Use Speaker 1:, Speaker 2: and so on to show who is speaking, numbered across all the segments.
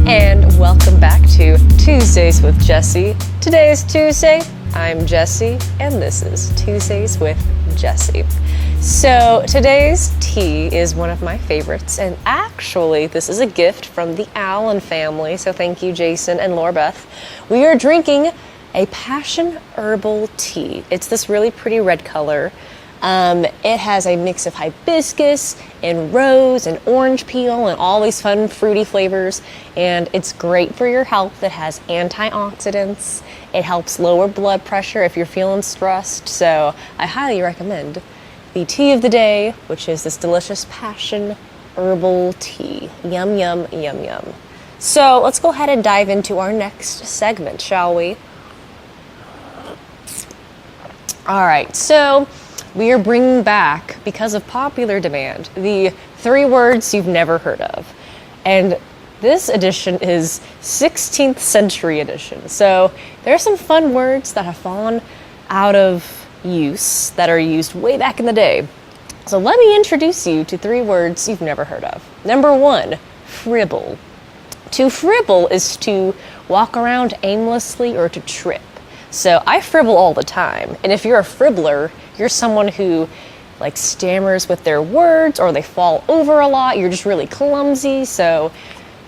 Speaker 1: And welcome back to Tuesdays with Jessie. Today is Tuesday. I'm Jessie, and this is Tuesdays with Jessie. So today's tea is one of my favorites, and actually this is a gift from the Allen family, so thank you Jason and Laura Beth. We are drinking a passion herbal tea. It's this really pretty red color. It has a mix of hibiscus and rose and orange peel and all these fun fruity flavors, and it's great for your health. It has antioxidants. It helps lower blood pressure if you're feeling stressed, so I highly recommend the tea of the day, which is this delicious passion herbal tea. Yum, yum, yum, yum. So let's go ahead and dive into our next segment, shall we? All right, so we are bringing back, because of popular demand, the 3 words you've never heard of. And this edition is 16th century edition. So there are some fun words that have fallen out of use that are used way back in the day. So let me introduce you to 3 words you've never heard of. Number 1, fribble. To fribble is to walk around aimlessly or to trip. So I fribble all the time, and if you're a fribbler, you're someone who like stammers with their words or they fall over a lot, you're just really clumsy, so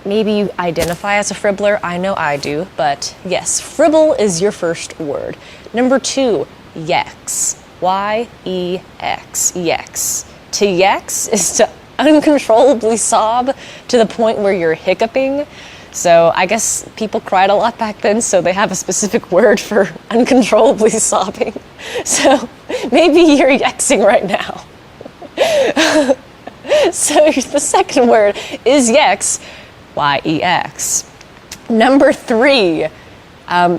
Speaker 1: maybe you identify as a fribbler. I know I do, but yes, fribble is your first word. Number 2, yex. Y-E-X, yex. To yex is to uncontrollably sob to the point where you're hiccuping. So I guess people cried a lot back then, so they have a specific word for uncontrollably sobbing. So maybe you're yexing right now. So the second word is yex, Y-E-X. Number 3,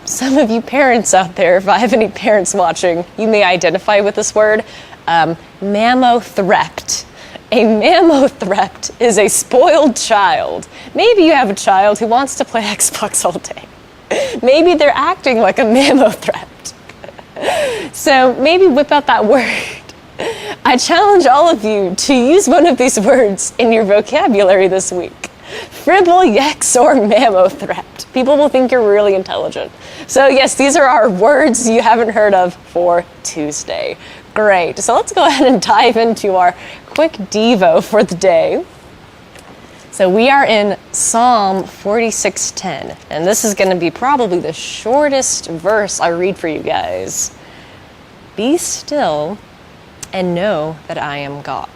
Speaker 1: some of you parents out there, if I have any parents watching, you may identify with this word, mammothrept. A mammothrept is a spoiled child. Maybe you have a child who wants to play Xbox all day. Maybe they're acting like a mammothrept. So maybe whip out that word. I challenge all of you to use one of these words in your vocabulary this week. Fribble, yex, or mammothrept. People will think you're really intelligent. So yes, these are our words you haven't heard of for Tuesday. Great, so let's go ahead and dive into our quick Devo for the day. So we are in Psalm 46:10, and this is going to be probably the shortest verse I read for you guys. Be still and know that I am God.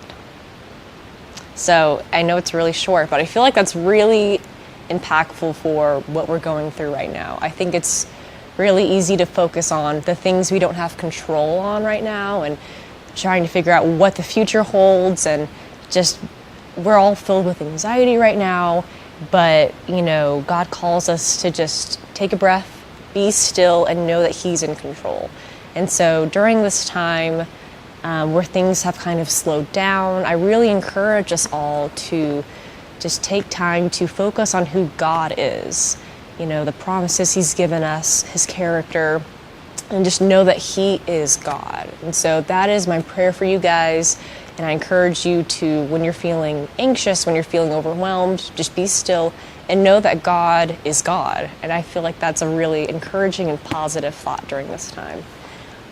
Speaker 1: So I know it's really short, but I feel like that's really impactful for what we're going through right now. I think it's really easy to focus on the things we don't have control on right now and trying to figure out what the future holds, and just we're all filled with anxiety right now, but you know, God calls us to just take a breath, be still, and know that He's in control. And so during this time where things have kind of slowed down, I really encourage us all to just take time to focus on who God is, you know, the promises He's given us, His character, and just know that He is God. And so that is my prayer for you guys, and I encourage you to, when you're feeling anxious, when you're feeling overwhelmed, just be still and know that God is God. And I feel like that's a really encouraging and positive thought during this time.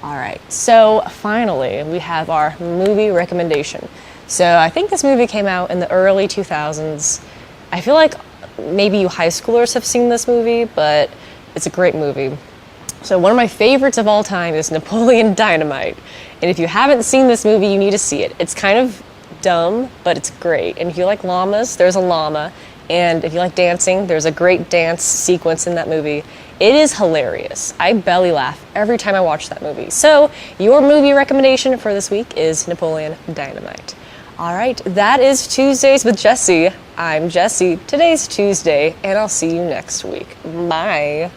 Speaker 1: All right, so finally, we have our movie recommendation. So I think this movie came out in the early 2000s. I feel like maybe you high schoolers have seen this movie, but it's a great movie. So one of my favorites of all time is Napoleon Dynamite. And if you haven't seen this movie, you need to see it. It's kind of dumb, but it's great. And if you like llamas, there's a llama. And if you like dancing, there's a great dance sequence in that movie. It is hilarious. I belly laugh every time I watch that movie. So your movie recommendation for this week is Napoleon Dynamite. All right, that is Tuesdays with Jessie. I'm Jessie. Today's Tuesday, and I'll see you next week. Bye.